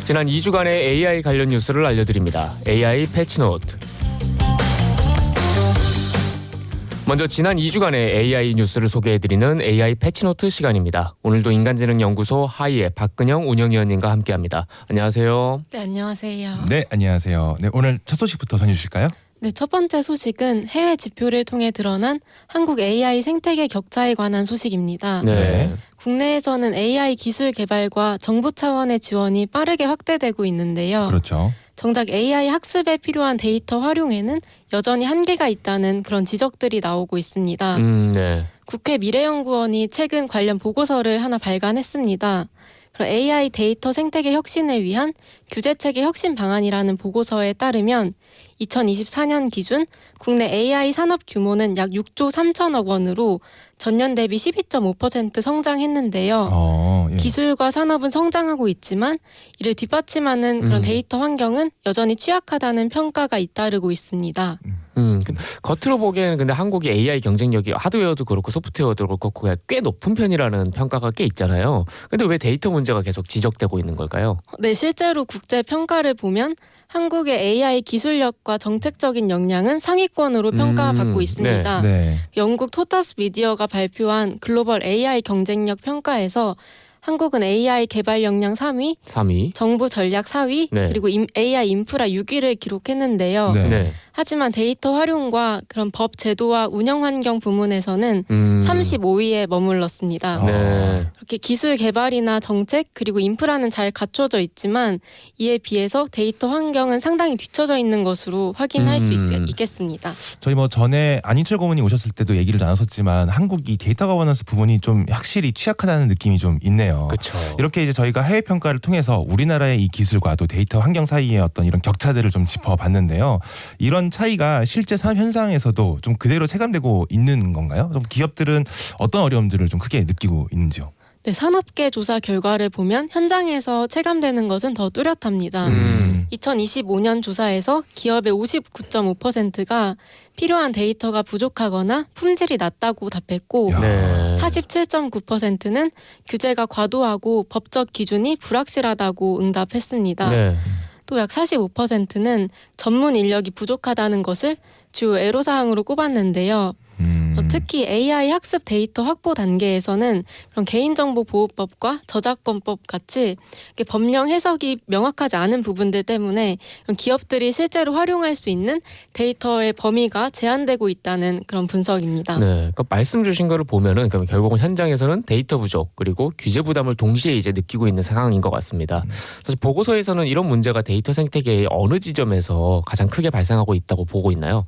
지난 2주간의 AI 관련 뉴스를 알려드립니다. AI 패치노트. 먼저 지난 2주간의 AI 뉴스를 소개해드리는 AI 패치노트 시간입니다. 오늘도 인간지능연구소 하이의 박근영 운영위원님과 함께합니다. 안녕하세요. 네, 안녕하세요. 네, 안녕하세요. 네, 오늘 첫 소식부터 전해주실까요? 네, 첫 번째 소식은 해외 지표를 통해 드러난 한국 AI 생태계 격차에 관한 소식입니다. 네. 국내에서는 AI 기술 개발과 정부 차원의 지원이 빠르게 확대되고 있는데요. 그렇죠. 정작 AI 학습에 필요한 데이터 활용에는 여전히 한계가 있다는 그런 지적들이 나오고 있습니다. 네. 국회 미래연구원이 최근 관련 보고서를 하나 발간했습니다. AI 데이터 생태계 혁신을 위한 규제체계 혁신 방안이라는 보고서에 따르면 2024년 기준 국내 AI 산업 규모는 약 6조 3천억 원으로 전년 대비 12.5% 성장했는데요. 예. 기술과 산업은 성장하고 있지만 이를 뒷받침하는 그런 데이터 환경은 여전히 취약하다는 평가가 잇따르고 있습니다. 겉으로 보기에는 근데 한국이 AI 경쟁력이 하드웨어도 그렇고 소프트웨어도 그렇고 꽤 높은 편이라는 평가가 꽤 있잖아요. 근데 왜 데이터 문제가 계속 지적되고 있는 걸까요? 네, 실제로 국제 평가를 보면 한국의 AI 기술력과 정책적인 역량은 상위권으로 평가받고 있습니다. 네. 영국 토터스 미디어가 발표한 글로벌 AI 경쟁력 평가에서 한국은 AI 개발 역량 3위, 3위. 정부 전략 4위, 네. 그리고 AI 인프라 6위를 기록했는데요. 네. 네. 하지만 데이터 활용과 그런 법 제도와 운영 환경 부문에서는 35위에 머물렀습니다. 네. 그렇게 기술 개발이나 정책 그리고 인프라는 잘 갖춰져 있지만 이에 비해서 데이터 환경은 상당히 뒤처져 있는 것으로 확인할 수 있겠습니다. 저희 전에 안인철 고문이 오셨을 때도 얘기를 나눴었지만 한국이 데이터 거버넌스 부분이 좀 확실히 취약하다는 느낌이 좀 있네요. 그렇죠. 이렇게 이제 저희가 해외 평가를 통해서 우리나라의 이 기술과 또 데이터 환경 사이의 어떤 이런 격차들을 좀 짚어봤는데요. 이런 차이가 실제 산업 현상에서도 좀 그대로 체감되고 있는 건가요? 좀 기업들은 어떤 어려움들을 좀 크게 느끼고 있는지요? 네, 산업계 조사 결과를 보면 현장에서 체감되는 것은 더 뚜렷합니다. 2025년 조사에서 기업의 59.5%가 필요한 데이터가 부족하거나 품질이 낮다고 답했고 야. 네. 47.9%는 규제가 과도하고 법적 기준이 불확실하다고 응답했습니다. 네. 또 약 45%는 전문 인력이 부족하다는 것을 주요 애로사항으로 꼽았는데요. 특히 AI 학습 데이터 확보 단계에서는 그런 개인정보보호법과 저작권법 같이 법령 해석이 명확하지 않은 부분들 때문에 기업들이 실제로 활용할 수 있는 데이터의 범위가 제한되고 있다는 그런 분석입니다. 네. 그러니까 말씀 주신 거를 보면은 그러니까 결국은 현장에서는 데이터 부족 그리고 규제 부담을 동시에 이제 느끼고 있는 상황인 것 같습니다. 사실 보고서에서는 이런 문제가 데이터 생태계의 어느 지점에서 가장 크게 발생하고 있다고 보고 있나요?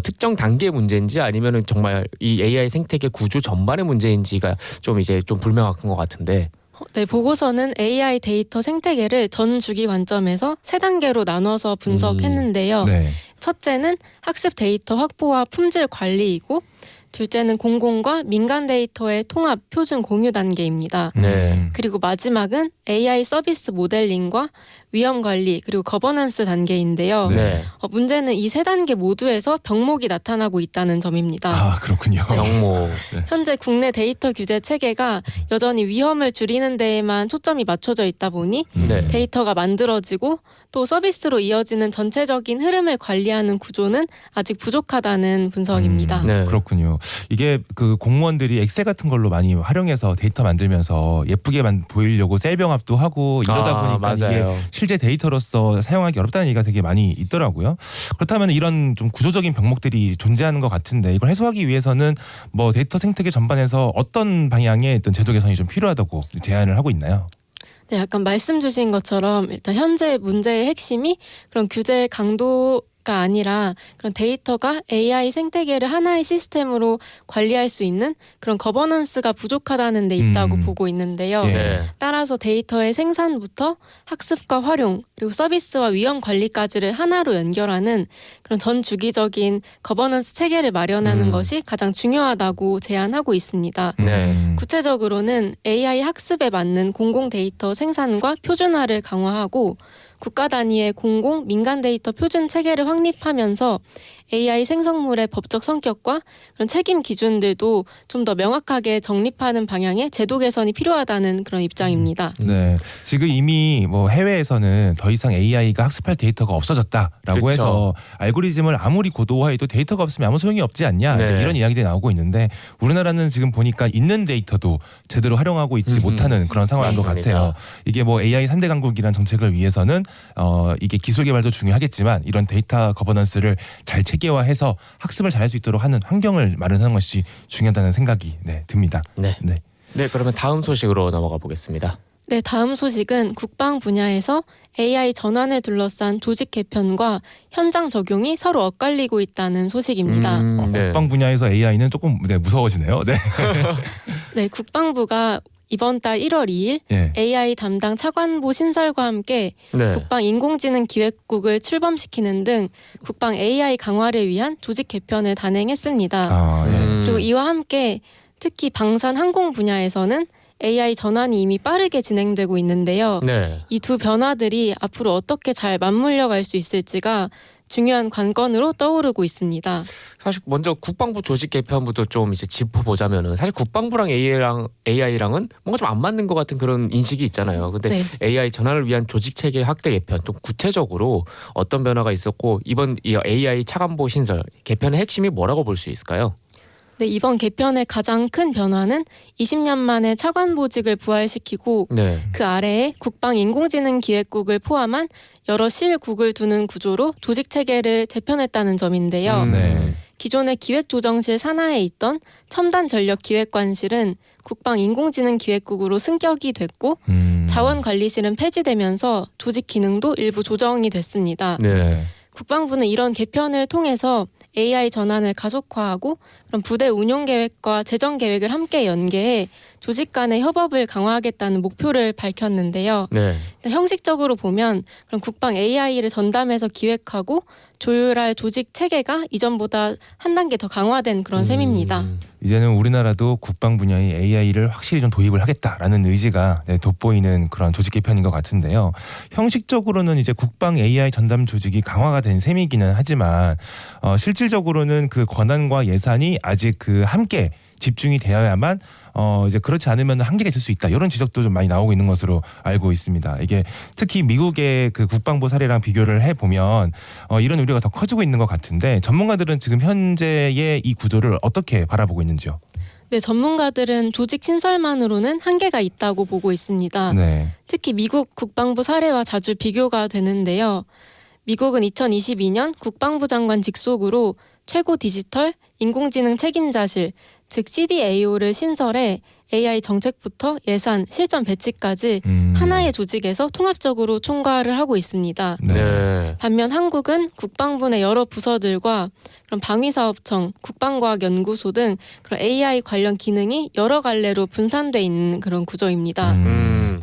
특정 단계의 문제인지 아니면은 정말 이 AI 생태계 구조 전반의 문제인지가 좀 불명확한 것 같은데. 네, 보고서는 AI 데이터 생태계를 전 주기 관점에서 3단계로 나눠서 분석했는데요. 네. 첫째는 학습 데이터 확보와 품질 관리이고 둘째는 공공과 민간 데이터의 통합 표준 공유 단계입니다. 네. 그리고 마지막은 AI 서비스 모델링과 위험 관리 그리고 거버넌스 단계인데요. 네. 문제는 이 3단계 모두에서 병목이 나타나고 있다는 점입니다. 아, 그렇군요. 영모. 현재 국내 데이터 규제 체계가 여전히 위험을 줄이는 데에만 초점이 맞춰져 있다 보니 네. 데이터가 만들어지고 또 서비스로 이어지는 전체적인 흐름을 관리하는 구조는 아직 부족하다는 분석입니다. 네. 그렇군요. 이게 그 공무원들이 엑셀 같은 걸로 많이 활용해서 데이터 만들면서 예쁘게만 보이려고 셀 병합도 하고 이러다 보니까 맞아요. 이게 실제 데이터로서 사용하기 어렵다는 얘기가 되게 많이 있더라고요. 그렇다면 이런 좀 구조적인 병목들이 존재하는 것 같은데 이걸 해소하기 위해서는 데이터 생태계 전반에서 어떤 방향의 어떤 제도 개선이 좀 필요하다고 제안을 하고 있나요? 네, 약간 말씀 주신 것처럼 일단 현재 문제의 핵심이 그런 규제 강도가 아니라 그런 데이터가 AI 생태계를 하나의 시스템으로 관리할 수 있는 그런 거버넌스가 부족하다는 데 있다고 보고 있는데요. 예. 네. 따라서 데이터의 생산부터 학습과 활용 그리고 서비스와 위험 관리까지를 하나로 연결하는 그런 전 주기적인 거버넌스 체계를 마련하는 것이 가장 중요하다고 제안하고 있습니다. 네. 구체적으로는 AI 학습에 맞는 공공 데이터 생산과 표준화를 강화하고 국가 단위의 공공 민간 데이터 표준 체계를 확립하면서 AI 생성물의 법적 성격과 그런 책임 기준들도 좀 더 명확하게 정립하는 방향의 제도 개선이 필요하다는 그런 입장입니다. 네, 지금 이미 뭐 해외에서는 더 이상 AI가 학습할 데이터가 없어졌다라고 그쵸. 해서 알고리즘을 아무리 고도화해도 데이터가 없으면 아무 소용이 없지 않냐 이제 네. 이런 이야기들이 나오고 있는데 우리나라는 지금 보니까 있는 데이터도 제대로 활용하고 있지 못하는 그런 상황인 것 맞습니다. 같아요. 이게 뭐 AI 3대 강국이라는 정책을 위해서는 이게 기술 개발도 중요하겠지만 이런 데이터 거버넌스를 잘 체계화해서 학습을 잘할 수 있도록 하는 환경을 마련하는 것이 중요하다는 생각이 듭니다. 네. 네. 네, 그러면 다음 소식으로 넘어가 보겠습니다. 네, 다음 소식은 국방 분야에서 AI 전환을 둘러싼 조직 개편과 현장 적용이 서로 엇갈리고 있다는 소식입니다. 네. 국방 분야에서 AI는 조금 무서워지네요. 네. 네, 국방부가 이번 달 1월 2일 예. AI 담당 차관보 신설과 함께 네. 국방 인공지능 기획국을 출범시키는 등 국방 AI 강화를 위한 조직 개편을 단행했습니다. 아, 예. 그리고 이와 함께 특히 방산 항공 분야에서는 AI 전환이 이미 빠르게 진행되고 있는데요. 네. 이 두 변화들이 앞으로 어떻게 잘 맞물려 갈 수 있을지가 중요한 관건으로 떠오르고 있습니다. 사실 먼저 국방부 조직 개편부터 좀 이제 짚어보자면은 사실 국방부랑 AI랑은 뭔가 좀 안 맞는 것 같은 그런 인식이 있잖아요. 근데 네. AI 전환을 위한 조직 체계 확대 개편 좀 구체적으로 어떤 변화가 있었고 이번 이 AI 차관보 신설 개편의 핵심이 뭐라고 볼 수 있을까요? 네, 이번 개편의 가장 큰 변화는 20년 만에 차관보직을 부활시키고 네. 그 아래에 국방인공지능기획국을 포함한 여러 실국을 두는 구조로 조직 체계를 재편했다는 점인데요. 네. 기존의 기획조정실 산하에 있던 첨단전력기획관실은 국방인공지능기획국으로 승격이 됐고 자원관리실은 폐지되면서 조직 기능도 일부 조정이 됐습니다. 네. 국방부는 이런 개편을 통해서 AI 전환을 가속화하고 그런 부대 운용 계획과 재정 계획을 함께 연계해 조직 간의 협업을 강화하겠다는 목표를 밝혔는데요. 네. 형식적으로 보면 그런 국방 AI를 전담해서 기획하고 조율할 조직 체계가 이전보다 한 단계 더 강화된 그런 셈입니다. 이제는 우리나라도 국방 분야의 AI를 확실히 좀 도입을 하겠다라는 의지가 돋보이는 그런 조직 개편인 것 같은데요. 형식적으로는 이제 국방 AI 전담 조직이 강화가 된 셈이기는 하지만 실질적으로는 그 권한과 예산이 아직 그 함께 집중이 되어야만 이제 그렇지 않으면 한계가 있을 수 있다. 이런 지적도 좀 많이 나오고 있는 것으로 알고 있습니다. 이게 특히 미국의 그 국방부 사례랑 비교를 해 보면 이런 우려가 더 커지고 있는 것 같은데 전문가들은 지금 현재의 이 구조를 어떻게 바라보고 있는지요? 네, 전문가들은 조직 신설만으로는 한계가 있다고 보고 있습니다. 네. 특히 미국 국방부 사례와 자주 비교가 되는데요. 미국은 2022년 국방부 장관 직속으로 최고 디지털 인공지능 책임자실, 즉 CDAO를 신설해 AI 정책부터 예산, 실전 배치까지 하나의 조직에서 통합적으로 총괄을 하고 있습니다. 네. 반면 한국은 국방부 내 여러 부서들과 그런 방위사업청, 국방과학연구소 등 그런 AI 관련 기능이 여러 갈래로 분산돼 있는 그런 구조입니다.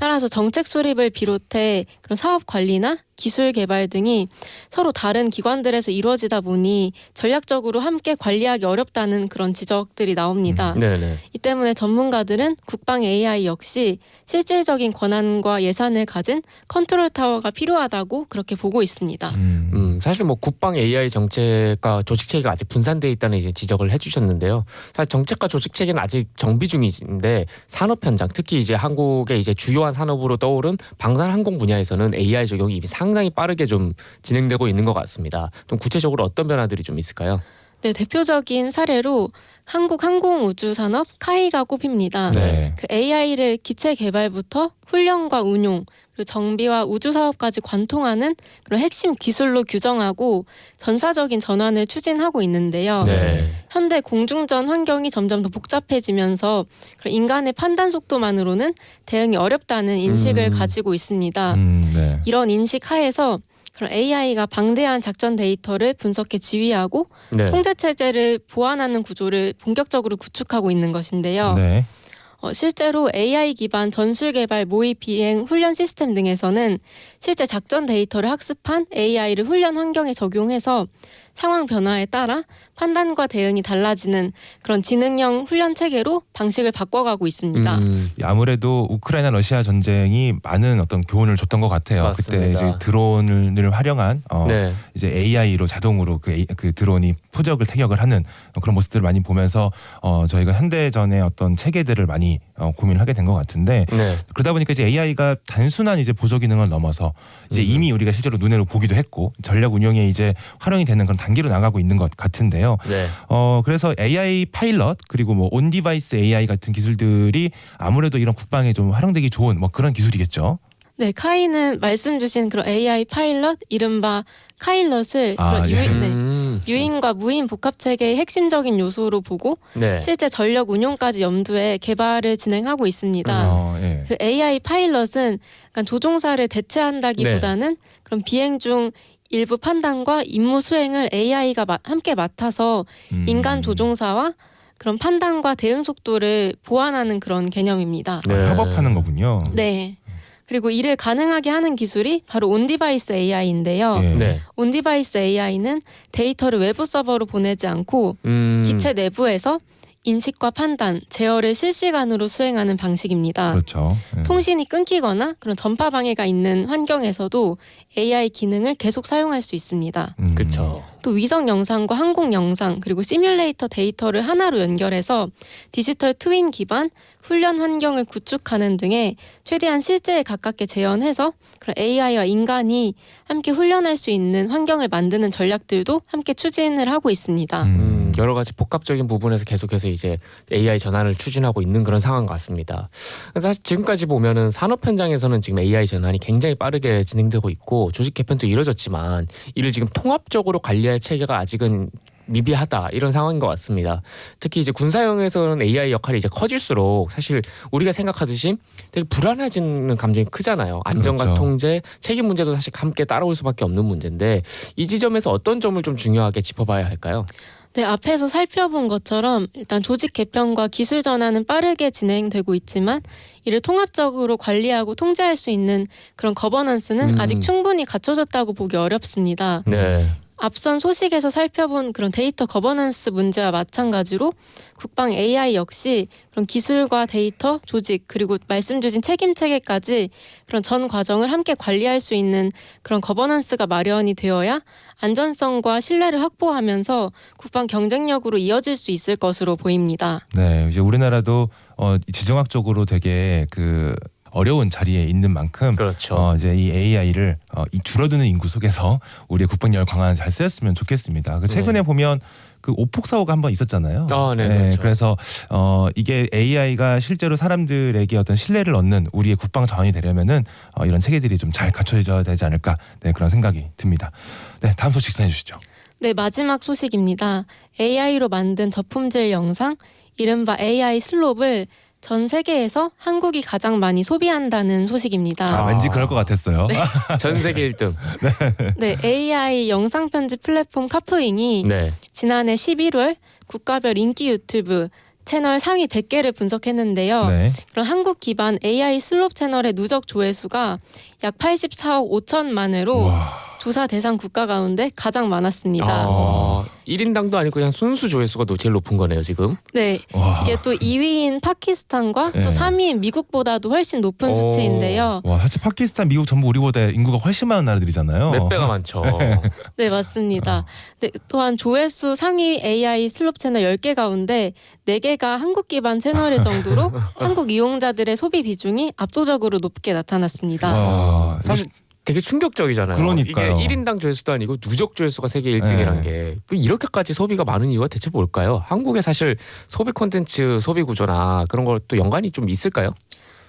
따라서 정책 수립을 비롯해 그런 사업 관리나 기술 개발 등이 서로 다른 기관들에서 이루어지다 보니 전략적으로 함께 관리하기 어렵다는 그런 지적들이 나옵니다. 네네. 이 때문에 전문가들은 국방 AI 역시 실질적인 권한과 예산을 가진 컨트롤 타워가 필요하다고 그렇게 보고 있습니다. 사실 뭐 국방 AI 정책과 조직 체계가 아직 분산돼 있다는 이제 지적을 해주셨는데요. 사실 정책과 조직 체계는 아직 정비 중인데 산업 현장, 특히 이제 한국의 이제 주요한 산업으로 떠오른 방산 항공 분야에서는 AI 적용이 이미 상당히 빠르게 좀 진행되고 있는 것 같습니다. 좀 구체적으로 어떤 변화들이 좀 있을까요? 네, 대표적인 사례로 한국 항공우주산업 카이가 꼽힙니다. 네. 그 AI를 기체 개발부터 훈련과 운용, 그리고 정비와 우주 사업까지 관통하는 그런 핵심 기술로 규정하고 전사적인 전환을 추진하고 있는데요. 네. 현대 공중전 환경이 점점 더 복잡해지면서 그런 인간의 판단 속도만으로는 대응이 어렵다는 인식을 가지고 있습니다. 네. 이런 인식 하에서 그런 AI가 방대한 작전 데이터를 분석해 지휘하고 네. 통제 체제를 보완하는 구조를 본격적으로 구축하고 있는 것인데요. 네. 실제로 AI 기반 전술 개발 모의 비행 훈련 시스템 등에서는 실제 작전 데이터를 학습한 AI를 훈련 환경에 적용해서 상황 변화에 따라 판단과 대응이 달라지는 그런 지능형 훈련 체계로 방식을 바꿔가고 있습니다. 아무래도 우크라이나 러시아 전쟁이 많은 어떤 교훈을 줬던 것 같아요. 맞습니다. 그때 이제 드론을 활용한 네. 이제 AI로 자동으로 그 드론이 표적을 타격을 하는 그런 모습들을 많이 보면서 저희가 현대전의 어떤 체계들을 많이 고민을 하게 된 것 같은데 네. 그러다 보니까 이제 AI가 단순한 이제 보조 기능을 넘어서 이제 이미 우리가 실제로 눈으로 보기도 했고 전략 운영에 이제 활용이 되는 그런 단계로 나가고 있는 것 같은데요. 네. 그래서 AI 파일럿 그리고 뭐 온 디바이스 AI 같은 기술들이 아무래도 이런 국방에 좀 활용되기 좋은 뭐 그런 기술이겠죠. 네, 카이는 말씀 주신 그런 AI 파일럿, 이른바 카일럿을 그런 예. 유인과 무인 복합 체계의 핵심적인 요소로 보고 네. 실제 전력 운용까지 염두에 개발을 진행하고 있습니다. 예. 그 AI 파일럿은 약간 조종사를 대체한다기보다는 그런 비행 중 일부 판단과 임무 수행을 AI가 함께 맡아서 인간 조종사와 그런 판단과 대응 속도를 보완하는 그런 개념입니다. 네. 협업하는 거군요. 네. 그리고 이를 가능하게 하는 기술이 바로 온디바이스 AI인데요. 예. 네. 온디바이스 AI는 데이터를 외부 서버로 보내지 않고 기체 내부에서 인식과 판단, 제어를 실시간으로 수행하는 방식입니다. 그렇죠. 예. 통신이 끊기거나 그런 전파 방해가 있는 환경에서도 AI 기능을 계속 사용할 수 있습니다. 그렇죠. 또 위성 영상과 항공 영상 그리고 시뮬레이터 데이터를 하나로 연결해서 디지털 트윈 기반 훈련 환경을 구축하는 등의 최대한 실제에 가깝게 재현해서 그런 AI와 인간이 함께 훈련할 수 있는 환경을 만드는 전략들도 함께 추진을 하고 있습니다. 여러 가지 복합적인 부분에서 계속해서 이제 AI 전환을 추진하고 있는 그런 상황 같습니다. 사실 지금까지 보면은 산업 현장에서는 지금 AI 전환이 굉장히 빠르게 진행되고 있고 조직 개편도 이루어졌지만 이를 지금 통합적으로 관리할 체계가 아직은 미비하다 이런 상황인 것 같습니다. 특히 이제 군사용에서는 AI 역할이 이제 커질수록 사실 우리가 생각하듯이 되게 불안해지는 감정이 크잖아요. 안전과 그렇죠. 통제, 책임 문제도 사실 함께 따라올 수밖에 없는 문제인데 이 지점에서 어떤 점을 좀 중요하게 짚어봐야 할까요? 네, 앞에서 살펴본 것처럼 일단 조직 개편과 기술 전환은 빠르게 진행되고 있지만 이를 통합적으로 관리하고 통제할 수 있는 그런 거버넌스는 아직 충분히 갖춰졌다고 보기 어렵습니다. 네. 앞선 소식에서 살펴본 그런 데이터 거버넌스 문제와 마찬가지로 국방 AI 역시 그런 기술과 데이터, 조직 그리고 말씀 주신 책임 체계까지 그런 전 과정을 함께 관리할 수 있는 그런 거버넌스가 마련이 되어야 안전성과 신뢰를 확보하면서 국방 경쟁력으로 이어질 수 있을 것으로 보입니다. 네, 이제 우리나라도 지정학적으로 되게 어려운 자리에 있는 만큼 그렇죠. 이제 이 AI를 이 줄어드는 인구 속에서 우리의 국방력을 강화하는 잘 쓰였으면 좋겠습니다. 최근에 보면 그 오폭 사고가 한번 있었잖아요. 네, 그렇죠. 그래서 이게 AI가 실제로 사람들에게 어떤 신뢰를 얻는 우리의 국방 자원이 되려면은 이런 체계들이 좀 잘 갖춰져야 되지 않을까 그런 생각이 듭니다. 네, 다음 소식 전해주시죠. 네, 마지막 소식입니다. AI로 만든 저품질 영상, 이른바 AI 슬롭을 전 세계에서 한국이 가장 많이 소비한다는 소식입니다. 왠지 그럴 것 같았어요. 전 세계 1등. 네, AI 영상 편집 플랫폼 카푸잉이 네. 지난해 11월 국가별 인기 유튜브 채널 상위 100개를 분석했는데요. 네. 그런 한국 기반 AI 슬롭 채널의 누적 조회수가 약 84억 5천만 회로 우와. 조사 대상 국가 가운데 가장 많았습니다. 1인당도 아니고 그냥 순수 조회수가 제일 높은 거네요, 지금. 네, 와. 이게 또 2위인 파키스탄과 네. 또 3위인 미국보다도 훨씬 높은 수치인데요. 와, 사실 파키스탄, 미국 전부 우리보다 인구가 훨씬 많은 나라들이잖아요. 몇 배가 많죠. 네, 맞습니다. 네, 또한 조회수 상위 AI 슬롭 채널 10개 가운데 4개가 한국 기반 채널일 정도로 한국 이용자들의 소비 비중이 압도적으로 높게 나타났습니다. 와, 사실 되게 충격적이잖아요. 그러니까요. 이게 1인당 조회수도 아니고 누적 조회수가 세계 1등이란 게 이렇게까지 소비가 많은 이유가 대체 뭘까요? 한국의 사실 소비 콘텐츠 소비 구조나 그런 걸 또 연관이 좀 있을까요?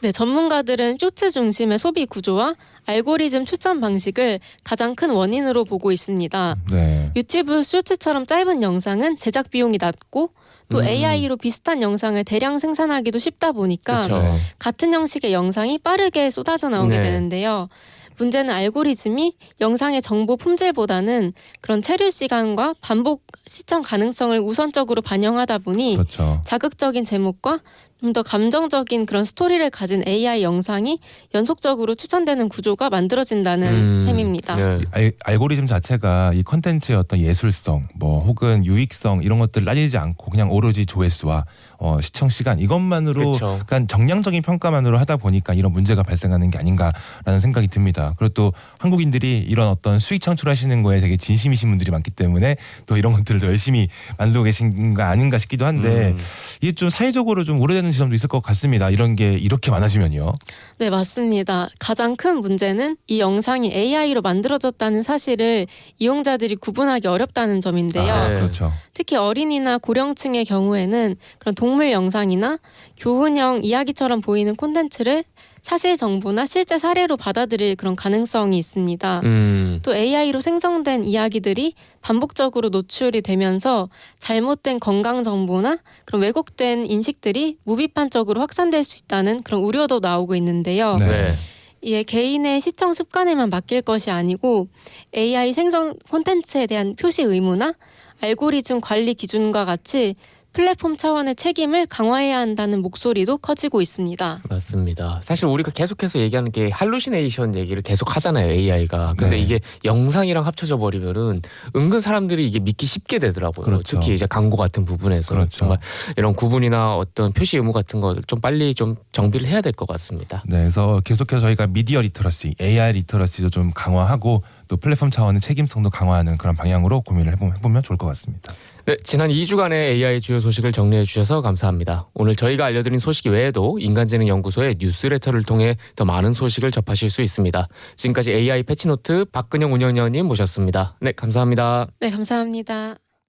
네, 전문가들은 쇼츠 중심의 소비 구조와 알고리즘 추천 방식을 가장 큰 원인으로 보고 있습니다. 네. 유튜브 쇼츠처럼 짧은 영상은 제작 비용이 낮고 또 AI로 비슷한 영상을 대량 생산하기도 쉽다 보니까 그쵸. 같은 형식의 영상이 빠르게 쏟아져 나오게 네. 되는데요. 문제는 알고리즘이 영상의 정보 품질보다는 그런 체류 시간과 반복 시청 가능성을 우선적으로 반영하다 보니 그렇죠. 자극적인 제목과 좀 더 감정적인 그런 스토리를 가진 AI 영상이 연속적으로 추천되는 구조가 만들어진다는 셈입니다. 네. 알고리즘 자체가 이 컨텐츠의 어떤 예술성, 뭐 혹은 유익성 이런 것들 따지지 않고 그냥 오로지 조회수와 시청 시간 이것만으로 그쵸. 약간 정량적인 평가만으로 하다 보니까 이런 문제가 발생하는 게 아닌가라는 생각이 듭니다. 그리고 또 한국인들이 이런 어떤 수익 창출하시는 거에 되게 진심이신 분들이 많기 때문에 또 이런 것들을 더 열심히 만들고 계신 거 아닌가 싶기도 한데 이게 좀 사회적으로 좀 우려되는 지점도 있을 것 같습니다. 이런 게 이렇게 많아지면요. 네, 맞습니다. 가장 큰 문제는 이 영상이 AI로 만들어졌다는 사실을 이용자들이 구분하기 어렵다는 점인데요. 네. 그렇죠. 특히 어린이나 고령층의 경우에는 그런 동물 영상이나 교훈형 이야기처럼 보이는 콘텐츠를 사실 정보나 실제 사례로 받아들일 그런 가능성이 있습니다. 또 AI로 생성된 이야기들이 반복적으로 노출이 되면서 잘못된 건강 정보나 그런 왜곡된 인식들이 무비판적으로 확산될 수 있다는 그런 우려도 나오고 있는데요. 네. 네. 이에 개인의 시청 습관에만 맡길 것이 아니고 AI 생성 콘텐츠에 대한 표시 의무나 알고리즘 관리 기준과 같이 플랫폼 차원의 책임을 강화해야 한다는 목소리도 커지고 있습니다. 맞습니다. 사실 우리가 계속해서 얘기하는 게 할루시네이션 얘기를 계속 하잖아요, AI가. 근데 네. 이게 영상이랑 합쳐져 버리면은 은근 사람들이 이게 믿기 쉽게 되더라고요. 그렇죠. 특히 이제 광고 같은 부분에서 그렇죠. 정말 이런 구분이나 어떤 표시 의무 같은 거 좀 빨리 좀 정비를 해야 될 것 같습니다. 네, 그래서 계속해서 저희가 미디어 리터러시, AI 리터러시도 좀 강화하고 또 플랫폼 차원의 책임성도 강화하는 그런 방향으로 고민을 해보면 좋을 것 같습니다. 네, 지난 2주간의 AI 주요 소식을 정리해 주셔서 감사합니다. 오늘 저희가 알려드린 소식 외에도 인간지능연구소의 뉴스레터를 통해 더 많은 소식을 접하실 수 있습니다. 지금까지 AI 패치노트 박근영 운영위원님 모셨습니다. 네, 감사합니다. 네, 감사합니다.